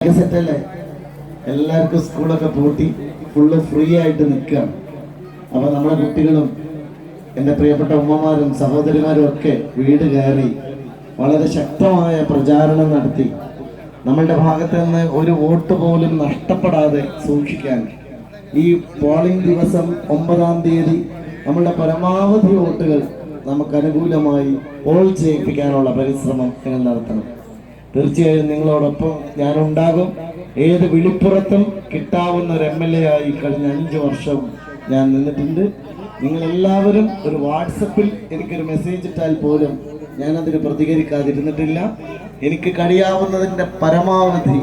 സെറ്റല്ലേ? എല്ലാവർക്കും സ്കൂളൊക്കെ പൂട്ടി ഫുള്ള് ഫ്രീ ആയിട്ട് നിൽക്കുകയാണ്. അപ്പൊ നമ്മുടെ കുട്ടികളും എൻ്റെ പ്രിയപ്പെട്ട ഉമ്മമാരും സഹോദരിമാരും ഒക്കെ വീട് കയറി വളരെ ശക്തമായ പ്രചാരണം നടത്തി നമ്മളുടെ ഭാഗത്ത് നിന്ന് ഒരു വോട്ട് പോലും നഷ്ടപ്പെടാതെ സൂക്ഷിക്കാൻ ഈ പോളിംഗ് ദിവസം 9-ാം തീയതി നമ്മളുടെ പരമാവധി വോട്ടുകൾ നമുക്ക് അനുകൂലമായി പോൾ ചെയ്യിപ്പിക്കാനുള്ള പരിശ്രമം നിങ്ങൾ നടത്തണം. തീർച്ചയായും നിങ്ങളോടൊപ്പം ഞാനുണ്ടാകും. ഏത് വിളിപ്പുറത്തും കിട്ടാവുന്ന ഒരു MLA ആയി കഴിഞ്ഞ 5 വർഷം ഞാൻ നിന്നിട്ടുണ്ട്. നിങ്ങളെല്ലാവരും ഒരു വാട്സപ്പിൽ എനിക്കൊരു മെസ്സേജ് ഇട്ടാൽ പോലും ഞാനതിന് പ്രതികരിക്കാതിരുന്നിട്ടില്ല. എനിക്ക് കഴിയാവുന്നതിൻ്റെ പരമാവധി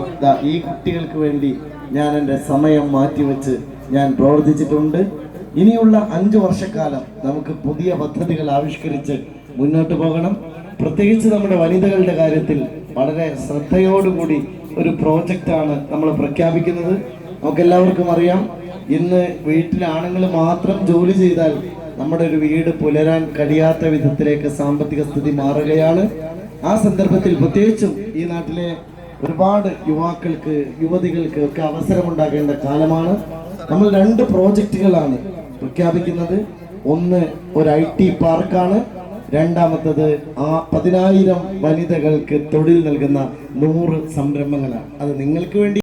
ഈ കുട്ടികൾക്ക് വേണ്ടി ഞാൻ എൻ്റെ സമയം മാറ്റിവെച്ച് ഞാൻ പ്രവർത്തിച്ചിട്ടുണ്ട്. ഇനിയുള്ള 5 വർഷക്കാലം നമുക്ക് പുതിയ പദ്ധതികൾ ആവിഷ്കരിച്ച് മുന്നോട്ട് പോകണം. പ്രത്യേകിച്ച് നമ്മുടെ വനിതകളുടെ കാര്യത്തിൽ വളരെ ശ്രദ്ധയോടുകൂടി ഒരു പ്രോജക്റ്റാണ് നമ്മൾ പ്രഖ്യാപിക്കുന്നത്. നമുക്കെല്ലാവർക്കും അറിയാം, ഇന്ന് വീട്ടിലെ ആണുങ്ങൾ മാത്രം ജോലി ചെയ്താൽ നമ്മുടെ ഒരു വീട് പുലരാൻ കഴിയാത്ത വിധത്തിലേക്ക് സാമ്പത്തിക സ്ഥിതി മാറുകയാണ്. ആ സന്ദർഭത്തിൽ പ്രത്യേകിച്ചും ഈ നാട്ടിലെ ഒരുപാട് യുവാക്കൾക്ക് യുവതികൾക്ക് ഒക്കെ അവസരമുണ്ടാകേണ്ട കാലമാണ്. നമ്മൾ 2 പ്രോജക്റ്റുകളാണ് പ്രഖ്യാപിക്കുന്നത്. ഒന്ന് ഒരു IT പാർക്കാണ്. രണ്ടാമത്തത് 10,000 വനിതകൾക്ക് തൊഴിൽ നൽകുന്ന 100 സംരംഭങ്ങളാണ്. അത് നിങ്ങൾക്ക് വേണ്ടി